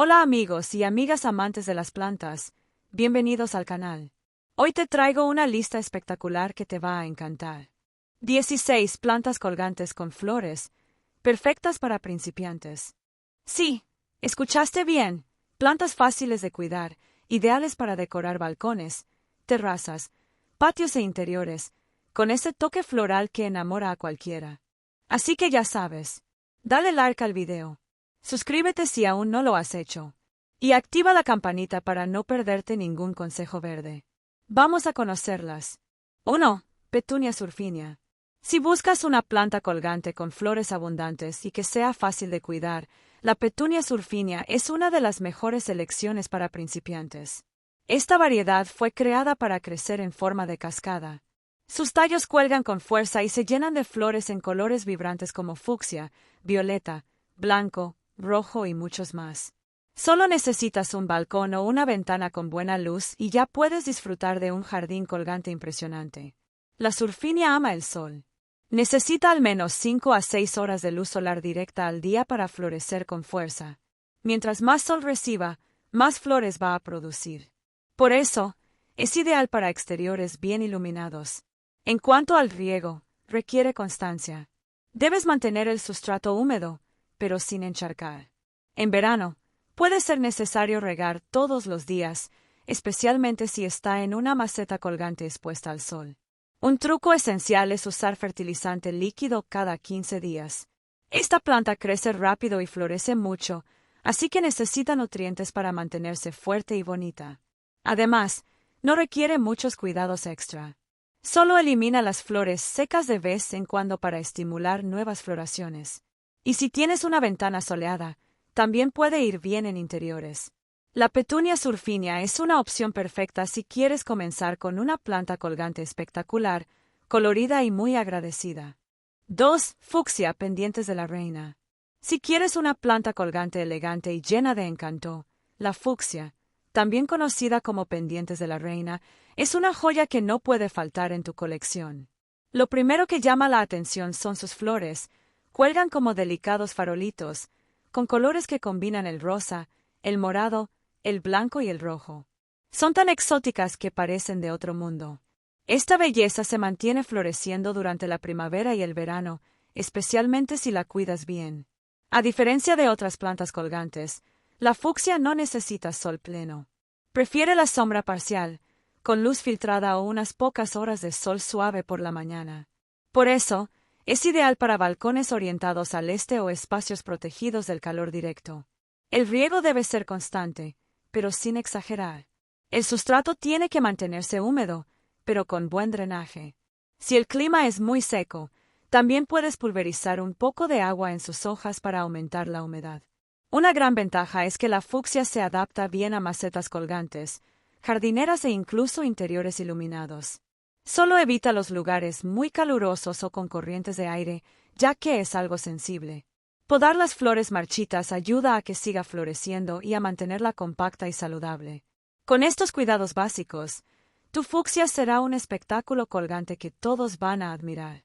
Hola amigos y amigas amantes de las plantas, bienvenidos al canal. Hoy te traigo una lista espectacular que te va a encantar. 16 plantas colgantes con flores, perfectas para principiantes. Sí, escuchaste bien, plantas fáciles de cuidar, ideales para decorar balcones, terrazas, patios e interiores, con ese toque floral que enamora a cualquiera. Así que ya sabes, dale like al video. Suscríbete si aún no lo has hecho. Y activa la campanita para no perderte ningún consejo verde. Vamos a conocerlas. 1. Petunia surfinia. Si buscas una planta colgante con flores abundantes y que sea fácil de cuidar, la Petunia surfinia es una de las mejores elecciones para principiantes. Esta variedad fue creada para crecer en forma de cascada. Sus tallos cuelgan con fuerza y se llenan de flores en colores vibrantes como fucsia, violeta, blanco, rojo y muchos más. Solo necesitas un balcón o una ventana con buena luz y ya puedes disfrutar de un jardín colgante impresionante. La surfinia ama el sol. Necesita al menos 5 a 6 horas de luz solar directa al día para florecer con fuerza. Mientras más sol reciba, más flores va a producir. Por eso, es ideal para exteriores bien iluminados. En cuanto al riego, requiere constancia. Debes mantener el sustrato húmedo, pero sin encharcar. En verano, puede ser necesario regar todos los días, especialmente si está en una maceta colgante expuesta al sol. Un truco esencial es usar fertilizante líquido cada 15 días. Esta planta crece rápido y florece mucho, así que necesita nutrientes para mantenerse fuerte y bonita. Además, no requiere muchos cuidados extra. Solo elimina las flores secas de vez en cuando para estimular nuevas floraciones. Y si tienes una ventana soleada, también puede ir bien en interiores. La Petunia surfinia es una opción perfecta si quieres comenzar con una planta colgante espectacular, colorida y muy agradecida. 2. Fucsia pendientes de la reina. Si quieres una planta colgante elegante y llena de encanto, la fucsia, también conocida como pendientes de la reina, es una joya que no puede faltar en tu colección. Lo primero que llama la atención son sus flores. Cuelgan como delicados farolitos, con colores que combinan el rosa, el morado, el blanco y el rojo. Son tan exóticas que parecen de otro mundo. Esta belleza se mantiene floreciendo durante la primavera y el verano, especialmente si la cuidas bien. A diferencia de otras plantas colgantes, la fucsia no necesita sol pleno. Prefiere la sombra parcial, con luz filtrada o unas pocas horas de sol suave por la mañana. Por eso, es ideal para balcones orientados al este o espacios protegidos del calor directo. El riego debe ser constante, pero sin exagerar. El sustrato tiene que mantenerse húmedo, pero con buen drenaje. Si el clima es muy seco, también puedes pulverizar un poco de agua en sus hojas para aumentar la humedad. Una gran ventaja es que la fucsia se adapta bien a macetas colgantes, jardineras e incluso interiores iluminados. Solo evita los lugares muy calurosos o con corrientes de aire, ya que es algo sensible. Podar las flores marchitas ayuda a que siga floreciendo y a mantenerla compacta y saludable. Con estos cuidados básicos, tu fucsia será un espectáculo colgante que todos van a admirar.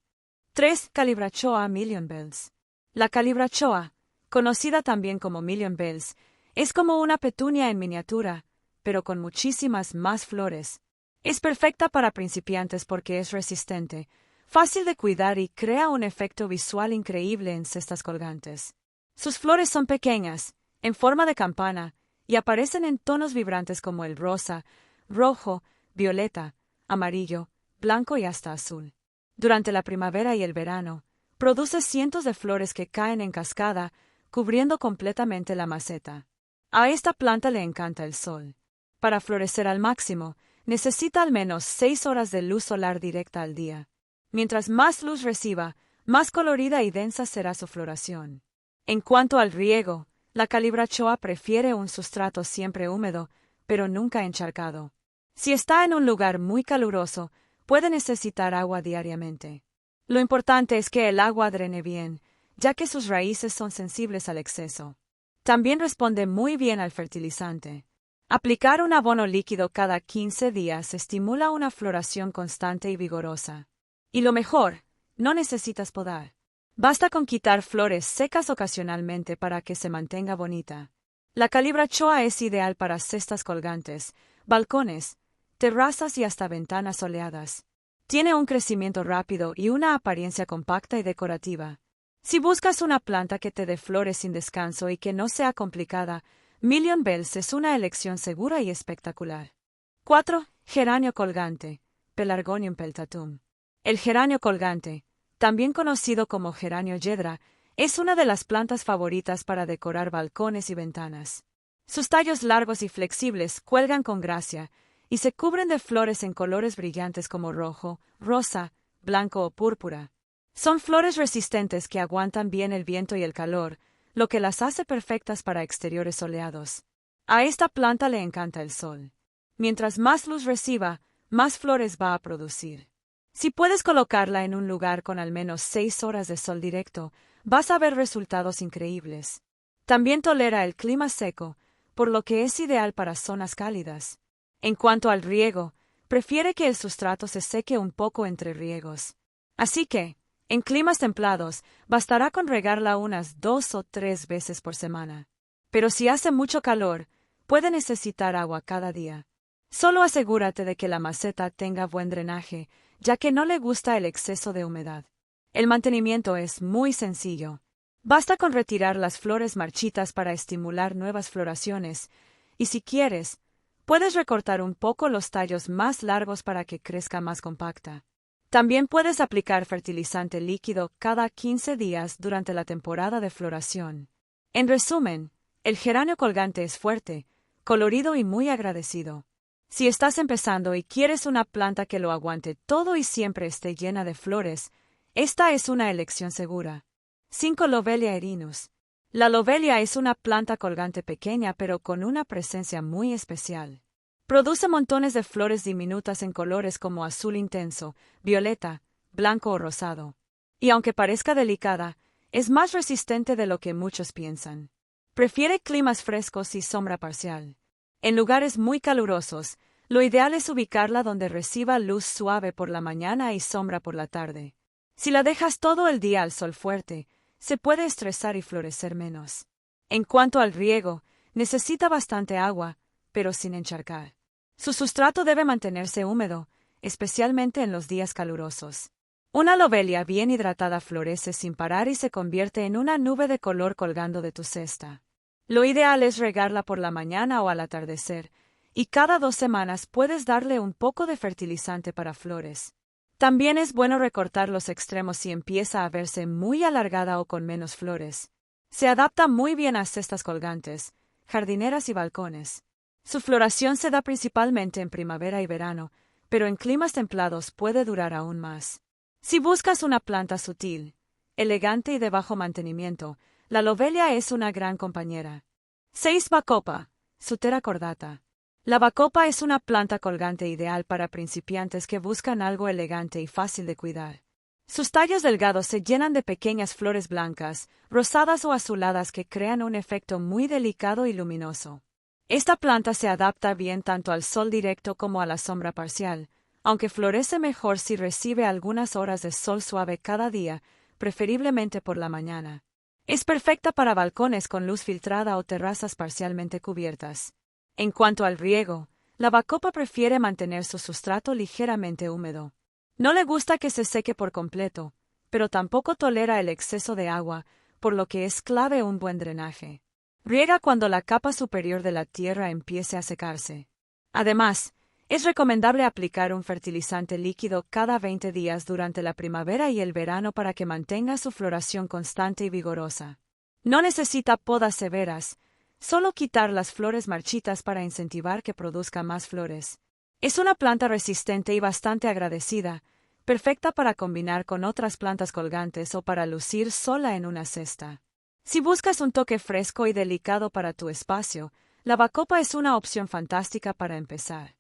3. Calibrachoa Million Bells. La calibrachoa, conocida también como Million Bells, es como una petunia en miniatura, pero con muchísimas más flores. Es perfecta para principiantes porque es resistente, fácil de cuidar y crea un efecto visual increíble en cestas colgantes. Sus flores son pequeñas, en forma de campana, y aparecen en tonos vibrantes como el rosa, rojo, violeta, amarillo, blanco y hasta azul. Durante la primavera y el verano, produce cientos de flores que caen en cascada, cubriendo completamente la maceta. A esta planta le encanta el sol. Para florecer al máximo, necesita al menos 6 horas de luz solar directa al día. Mientras más luz reciba, más colorida y densa será su floración. En cuanto al riego, la calibrachoa prefiere un sustrato siempre húmedo, pero nunca encharcado. Si está en un lugar muy caluroso, puede necesitar agua diariamente. Lo importante es que el agua drene bien, ya que sus raíces son sensibles al exceso. También responde muy bien al fertilizante. Aplicar un abono líquido cada 15 días estimula una floración constante y vigorosa. Y lo mejor, no necesitas podar. Basta con quitar flores secas ocasionalmente para que se mantenga bonita. La calibrachoa es ideal para cestas colgantes, balcones, terrazas y hasta ventanas soleadas. Tiene un crecimiento rápido y una apariencia compacta y decorativa. Si buscas una planta que te dé flores sin descanso y que no sea complicada, Million Bells es una elección segura y espectacular. 4. Geranio colgante, Pelargonium peltatum. El geranio colgante, también conocido como geranio yedra, es una de las plantas favoritas para decorar balcones y ventanas. Sus tallos largos y flexibles cuelgan con gracia y se cubren de flores en colores brillantes como rojo, rosa, blanco o púrpura. Son flores resistentes que aguantan bien el viento y el calor, lo que las hace perfectas para exteriores soleados. A esta planta le encanta el sol. Mientras más luz reciba, más flores va a producir. Si puedes colocarla en un lugar con al menos 6 horas de sol directo, vas a ver resultados increíbles. También tolera el clima seco, por lo que es ideal para zonas cálidas. En cuanto al riego, prefiere que el sustrato se seque un poco entre riegos. Así que, en climas templados, bastará con regarla unas 2 o 3 veces por semana. Pero si hace mucho calor, puede necesitar agua cada día. Solo asegúrate de que la maceta tenga buen drenaje, ya que no le gusta el exceso de humedad. El mantenimiento es muy sencillo. Basta con retirar las flores marchitas para estimular nuevas floraciones, y si quieres, puedes recortar un poco los tallos más largos para que crezca más compacta. También puedes aplicar fertilizante líquido cada 15 días durante la temporada de floración. En resumen, el geranio colgante es fuerte, colorido y muy agradecido. Si estás empezando y quieres una planta que lo aguante todo y siempre esté llena de flores, esta es una elección segura. 5. Lobelia erinus. La lobelia es una planta colgante pequeña pero con una presencia muy especial. Produce montones de flores diminutas en colores como azul intenso, violeta, blanco o rosado. Y aunque parezca delicada, es más resistente de lo que muchos piensan. Prefiere climas frescos y sombra parcial. En lugares muy calurosos, lo ideal es ubicarla donde reciba luz suave por la mañana y sombra por la tarde. Si la dejas todo el día al sol fuerte, se puede estresar y florecer menos. En cuanto al riego, necesita bastante agua, pero sin encharcar. Su sustrato debe mantenerse húmedo, especialmente en los días calurosos. Una lobelia bien hidratada florece sin parar y se convierte en una nube de color colgando de tu cesta. Lo ideal es regarla por la mañana o al atardecer, y cada 2 semanas puedes darle un poco de fertilizante para flores. También es bueno recortar los extremos si empieza a verse muy alargada o con menos flores. Se adapta muy bien a cestas colgantes, jardineras y balcones. Su floración se da principalmente en primavera y verano, pero en climas templados puede durar aún más. Si buscas una planta sutil, elegante y de bajo mantenimiento, la lobelia es una gran compañera. 6. Bacopa, Sutera cordata. La bacopa es una planta colgante ideal para principiantes que buscan algo elegante y fácil de cuidar. Sus tallos delgados se llenan de pequeñas flores blancas, rosadas o azuladas que crean un efecto muy delicado y luminoso. Esta planta se adapta bien tanto al sol directo como a la sombra parcial, aunque florece mejor si recibe algunas horas de sol suave cada día, preferiblemente por la mañana. Es perfecta para balcones con luz filtrada o terrazas parcialmente cubiertas. En cuanto al riego, la bacopa prefiere mantener su sustrato ligeramente húmedo. No le gusta que se seque por completo, pero tampoco tolera el exceso de agua, por lo que es clave un buen drenaje. Riega cuando la capa superior de la tierra empiece a secarse. Además, es recomendable aplicar un fertilizante líquido cada 20 días durante la primavera y el verano para que mantenga su floración constante y vigorosa. No necesita podas severas, solo quitar las flores marchitas para incentivar que produzca más flores. Es una planta resistente y bastante agradecida, perfecta para combinar con otras plantas colgantes o para lucir sola en una cesta. Si buscas un toque fresco y delicado para tu espacio, la bacopa es una opción fantástica para empezar.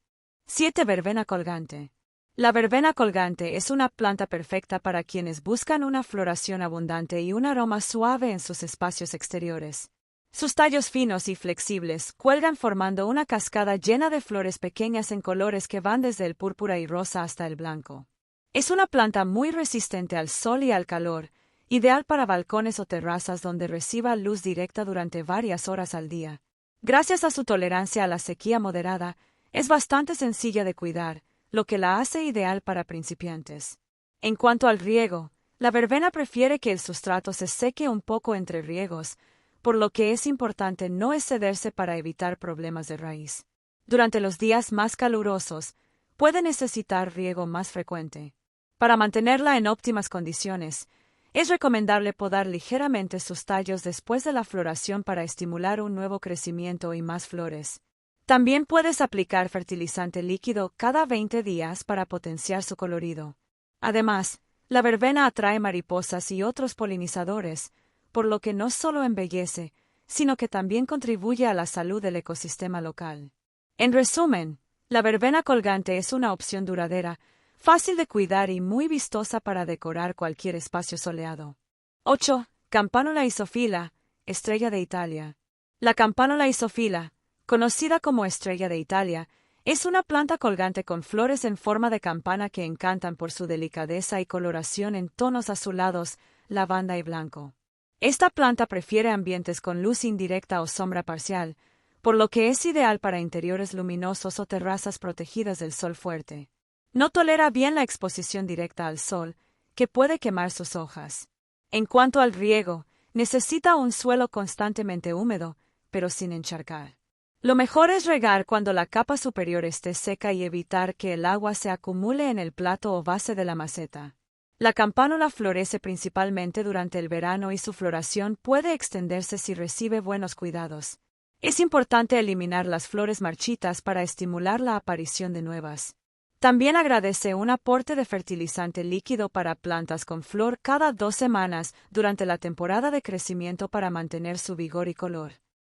7. Verbena colgante. La verbena colgante es una planta perfecta para quienes buscan una floración abundante y un aroma suave en sus espacios exteriores. Sus tallos finos y flexibles cuelgan formando una cascada llena de flores pequeñas en colores que van desde el púrpura y rosa hasta el blanco. Es una planta muy resistente al sol y al calor, ideal para balcones o terrazas donde reciba luz directa durante varias horas al día. Gracias a su tolerancia a la sequía moderada, es bastante sencilla de cuidar, lo que la hace ideal para principiantes. En cuanto al riego, la verbena prefiere que el sustrato se seque un poco entre riegos, por lo que es importante no excederse para evitar problemas de raíz. Durante los días más calurosos, puede necesitar riego más frecuente. Para mantenerla en óptimas condiciones, es recomendable podar ligeramente sus tallos después de la floración para estimular un nuevo crecimiento y más flores. También puedes aplicar fertilizante líquido cada 20 días para potenciar su colorido. Además, la verbena atrae mariposas y otros polinizadores, por lo que no solo embellece, sino que también contribuye a la salud del ecosistema local. En resumen, la verbena colgante es una opción duradera, fácil de cuidar y muy vistosa para decorar cualquier espacio soleado. 8. Campanula isofila, estrella de Italia. La campanula isofila, conocida como estrella de Italia, es una planta colgante con flores en forma de campana que encantan por su delicadeza y coloración en tonos azulados, lavanda y blanco. Esta planta prefiere ambientes con luz indirecta o sombra parcial, por lo que es ideal para interiores luminosos o terrazas protegidas del sol fuerte. No tolera bien la exposición directa al sol, que puede quemar sus hojas. En cuanto al riego, necesita un suelo constantemente húmedo, pero sin encharcar. Lo mejor es regar cuando la capa superior esté seca y evitar que el agua se acumule en el plato o base de la maceta. La campánula florece principalmente durante el verano y su floración puede extenderse si recibe buenos cuidados. Es importante eliminar las flores marchitas para estimular la aparición de nuevas. También agradece un aporte de fertilizante líquido para plantas con flor cada 2 semanas durante la temporada de crecimiento para mantener su vigor y color.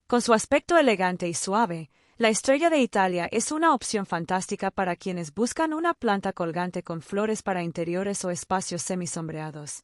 Con su aspecto elegante y suave, la estrella de Italia es una opción fantástica para quienes buscan una planta colgante con flores para interiores o espacios semisombreados.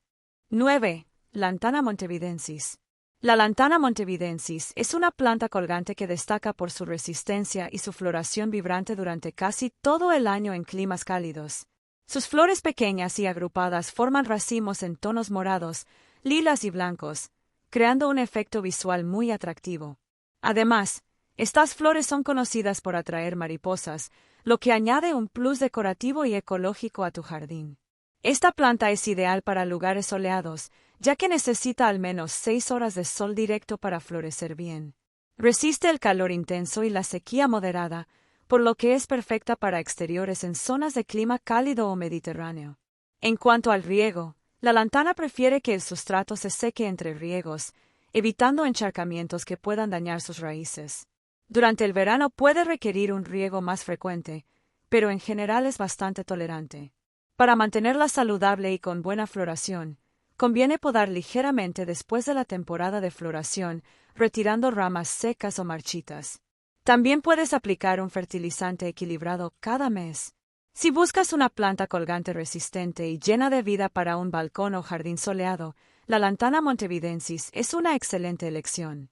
9. Lantana montevidensis. La lantana montevidensis es una planta colgante que destaca por su resistencia y su floración vibrante durante casi todo el año en climas cálidos. Sus flores pequeñas y agrupadas forman racimos en tonos morados, lilas y blancos, creando un efecto visual muy atractivo. Además, estas flores son conocidas por atraer mariposas, lo que añade un plus decorativo y ecológico a tu jardín. Esta planta es ideal para lugares soleados, ya que necesita al menos 6 horas de sol directo para florecer bien. Resiste el calor intenso y la sequía moderada, por lo que es perfecta para exteriores en zonas de clima cálido o mediterráneo. En cuanto al riego, la lantana prefiere que el sustrato se seque entre riegos, evitando encharcamientos que puedan dañar sus raíces. Durante el verano puede requerir un riego más frecuente, pero en general es bastante tolerante. Para mantenerla saludable y con buena floración, conviene podar ligeramente después de la temporada de floración, retirando ramas secas o marchitas. También puedes aplicar un fertilizante equilibrado cada mes. Si buscas una planta colgante resistente y llena de vida para un balcón o jardín soleado, la lantana montevidensis es una excelente elección.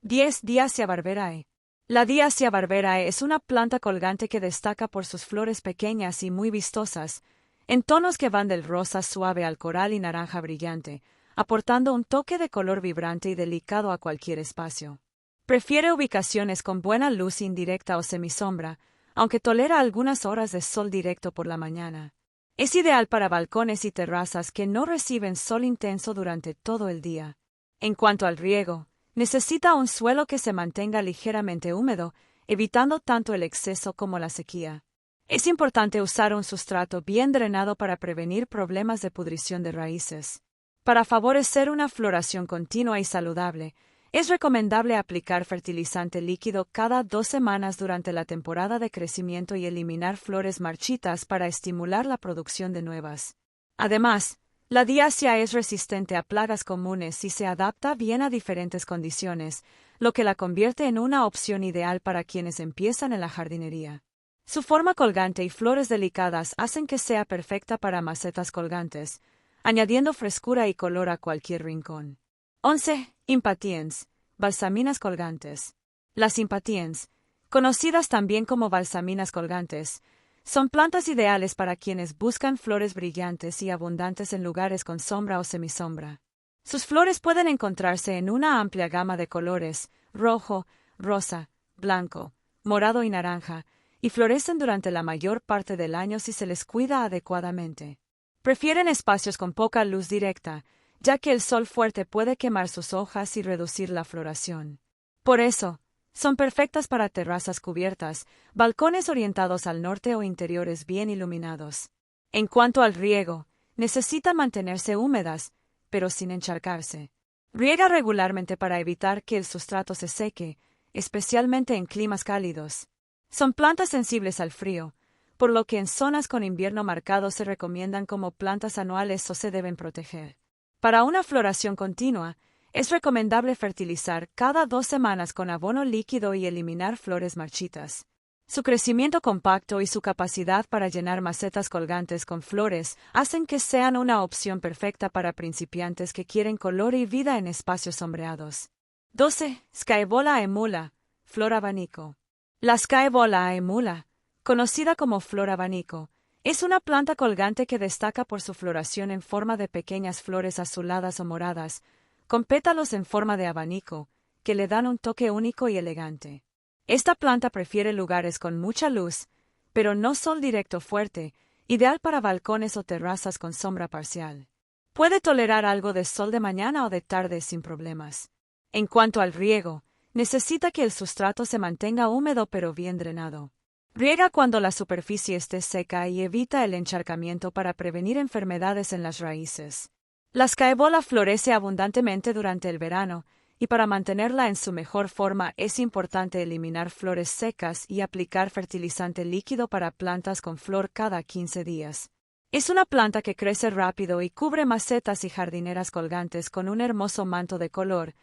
10. Diasia barberae. La Diasia barberae es una planta colgante que destaca por sus flores pequeñas y muy vistosas, en tonos que van del rosa suave al coral y naranja brillante, aportando un toque de color vibrante y delicado a cualquier espacio. Prefiere ubicaciones con buena luz indirecta o semisombra, aunque tolera algunas horas de sol directo por la mañana. Es ideal para balcones y terrazas que no reciben sol intenso durante todo el día. En cuanto al riego, necesita un suelo que se mantenga ligeramente húmedo, evitando tanto el exceso como la sequía. Es importante usar un sustrato bien drenado para prevenir problemas de pudrición de raíces. Para favorecer una floración continua y saludable, es recomendable aplicar fertilizante líquido cada 2 semanas durante la temporada de crecimiento y eliminar flores marchitas para estimular la producción de nuevas. Además, la Diasia es resistente a plagas comunes y se adapta bien a diferentes condiciones, lo que la convierte en una opción ideal para quienes empiezan en la jardinería. Su forma colgante y flores delicadas hacen que sea perfecta para macetas colgantes, añadiendo frescura y color a cualquier rincón. 11. Impatiens, balsaminas colgantes. Las impatiens, conocidas también como balsaminas colgantes, son plantas ideales para quienes buscan flores brillantes y abundantes en lugares con sombra o semisombra. Sus flores pueden encontrarse en una amplia gama de colores: rojo, rosa, blanco, morado y naranja, y florecen durante la mayor parte del año si se les cuida adecuadamente. Prefieren espacios con poca luz directa, ya que el sol fuerte puede quemar sus hojas y reducir la floración. Por eso, son perfectas para terrazas cubiertas, balcones orientados al norte o interiores bien iluminados. En cuanto al riego, necesitan mantenerse húmedas, pero sin encharcarse. Riega regularmente para evitar que el sustrato se seque, especialmente en climas cálidos. Son plantas sensibles al frío, por lo que en zonas con invierno marcado se recomiendan como plantas anuales o se deben proteger. Para una floración continua, es recomendable fertilizar cada 2 semanas con abono líquido y eliminar flores marchitas. Su crecimiento compacto y su capacidad para llenar macetas colgantes con flores hacen que sean una opción perfecta para principiantes que quieren color y vida en espacios sombreados. 12. Scaevola aemula, flor abanico. La Scaevola aemula, conocida como flor abanico, es una planta colgante que destaca por su floración en forma de pequeñas flores azuladas o moradas, con pétalos en forma de abanico, que le dan un toque único y elegante. Esta planta prefiere lugares con mucha luz, pero no sol directo fuerte, ideal para balcones o terrazas con sombra parcial. Puede tolerar algo de sol de mañana o de tarde sin problemas. En cuanto al riego, necesita que el sustrato se mantenga húmedo pero bien drenado. Riega cuando la superficie esté seca y evita el encharcamiento para prevenir enfermedades en las raíces. La Scaevola florece abundantemente durante el verano, y para mantenerla en su mejor forma es importante eliminar flores secas y aplicar fertilizante líquido para plantas con flor cada 15 días. Es una planta que crece rápido y cubre macetas y jardineras colgantes con un hermoso manto de color,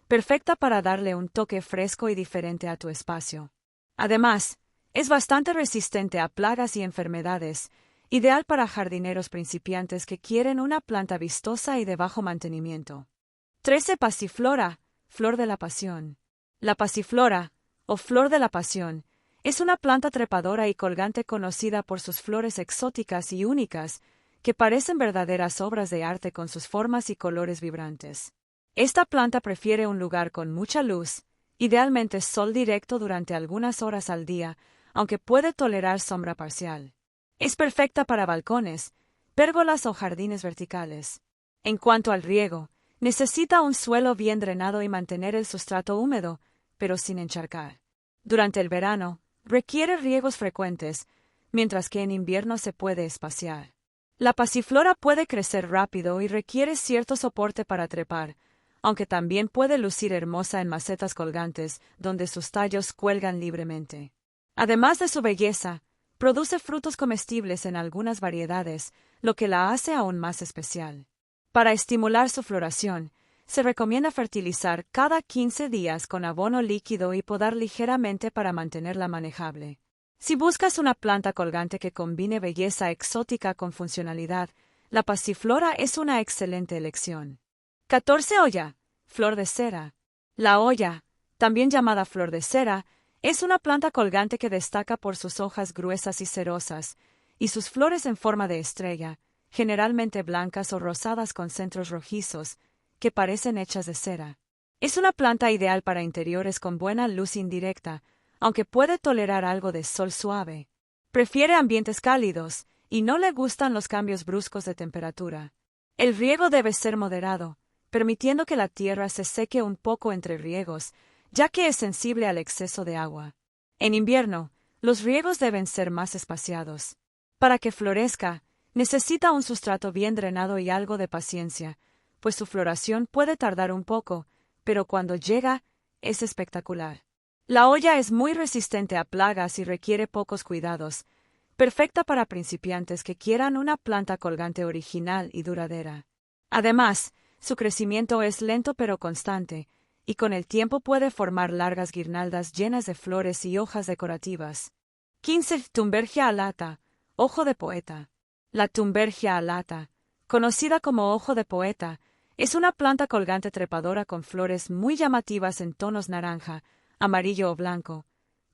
perfecta para darle un toque fresco y diferente a tu espacio. Además, es bastante resistente a plagas y enfermedades, ideal para jardineros principiantes que quieren una planta vistosa y de bajo mantenimiento. 13. Pasiflora, flor de la pasión. La pasiflora, o flor de la pasión, es una planta trepadora y colgante conocida por sus flores exóticas y únicas, que parecen verdaderas obras de arte con sus formas y colores vibrantes. Esta planta prefiere un lugar con mucha luz, idealmente sol directo durante algunas horas al día, aunque puede tolerar sombra parcial. Es perfecta para balcones, pérgolas o jardines verticales. En cuanto al riego, necesita un suelo bien drenado y mantener el sustrato húmedo, pero sin encharcar. Durante el verano, requiere riegos frecuentes, mientras que en invierno se puede espaciar. La pasiflora puede crecer rápido y requiere cierto soporte para trepar, aunque también puede lucir hermosa en macetas colgantes, donde sus tallos cuelgan libremente. Además de su belleza, produce frutos comestibles en algunas variedades, lo que la hace aún más especial. Para estimular su floración, se recomienda fertilizar cada 15 días con abono líquido y podar ligeramente para mantenerla manejable. Si buscas una planta colgante que combine belleza exótica con funcionalidad, la pasiflora es una excelente elección. 14. Olla, flor de cera. La olla, también llamada flor de cera, es una planta colgante que destaca por sus hojas gruesas y cerosas, y sus flores en forma de estrella, generalmente blancas o rosadas con centros rojizos, que parecen hechas de cera. Es una planta ideal para interiores con buena luz indirecta, aunque puede tolerar algo de sol suave. Prefiere ambientes cálidos, y no le gustan los cambios bruscos de temperatura. El riego debe ser moderado, permitiendo que la tierra se seque un poco entre riegos, ya que es sensible al exceso de agua. En invierno, los riegos deben ser más espaciados. Para que florezca, necesita un sustrato bien drenado y algo de paciencia, pues su floración puede tardar un poco, pero cuando llega, es espectacular. La olla es muy resistente a plagas y requiere pocos cuidados, perfecta para principiantes que quieran una planta colgante original y duradera. Además, su crecimiento es lento pero constante, y con el tiempo puede formar largas guirnaldas llenas de flores y hojas decorativas. 15. Thunbergia alata, ojo de poeta. La Thunbergia alata, conocida como ojo de poeta, es una planta colgante trepadora con flores muy llamativas en tonos naranja, amarillo o blanco,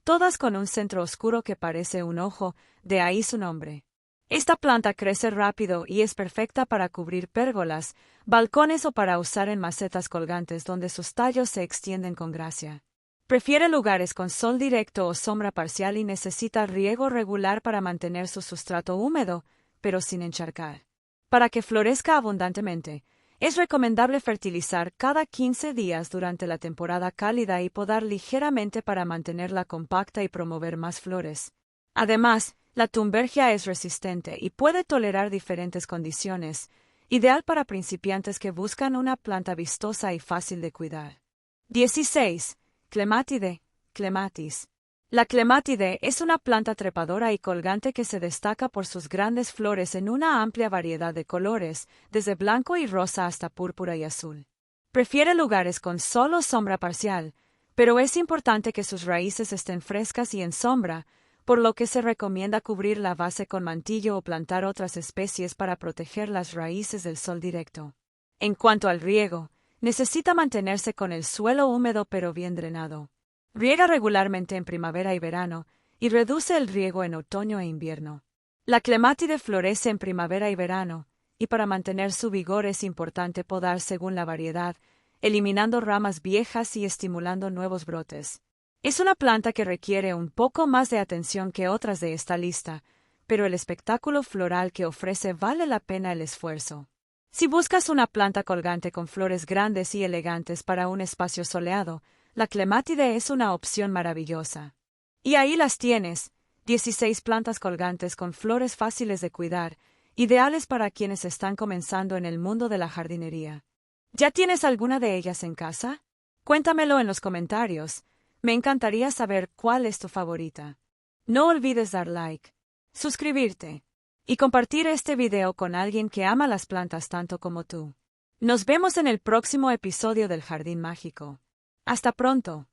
todas con un centro oscuro que parece un ojo, de ahí su nombre. Esta planta crece rápido y es perfecta para cubrir pérgolas, balcones o para usar en macetas colgantes donde sus tallos se extienden con gracia. Prefiere lugares con sol directo o sombra parcial y necesita riego regular para mantener su sustrato húmedo, pero sin encharcar. Para que florezca abundantemente, es recomendable fertilizar cada 15 días durante la temporada cálida y podar ligeramente para mantenerla compacta y promover más flores. Además, la Thunbergia es resistente y puede tolerar diferentes condiciones, ideal para principiantes que buscan una planta vistosa y fácil de cuidar. 16. Clemátide, clematis. La clemátide es una planta trepadora y colgante que se destaca por sus grandes flores en una amplia variedad de colores, desde blanco y rosa hasta púrpura y azul. Prefiere lugares con sol o sombra parcial, pero es importante que sus raíces estén frescas y en sombra, por lo que se recomienda cubrir la base con mantillo o plantar otras especies para proteger las raíces del sol directo. En cuanto al riego, necesita mantenerse con el suelo húmedo pero bien drenado. Riega regularmente en primavera y verano, y reduce el riego en otoño e invierno. La clemátide florece en primavera y verano, y para mantener su vigor es importante podar según la variedad, eliminando ramas viejas y estimulando nuevos brotes. Es una planta que requiere un poco más de atención que otras de esta lista, pero el espectáculo floral que ofrece vale la pena el esfuerzo. Si buscas una planta colgante con flores grandes y elegantes para un espacio soleado, la clemátide es una opción maravillosa. Y ahí las tienes, 16 plantas colgantes con flores fáciles de cuidar, ideales para quienes están comenzando en el mundo de la jardinería. ¿Ya tienes alguna de ellas en casa? Cuéntamelo en los comentarios. Me encantaría saber cuál es tu favorita. No olvides dar like, suscribirte y compartir este video con alguien que ama las plantas tanto como tú. Nos vemos en el próximo episodio del Jardín Mágico. Hasta pronto.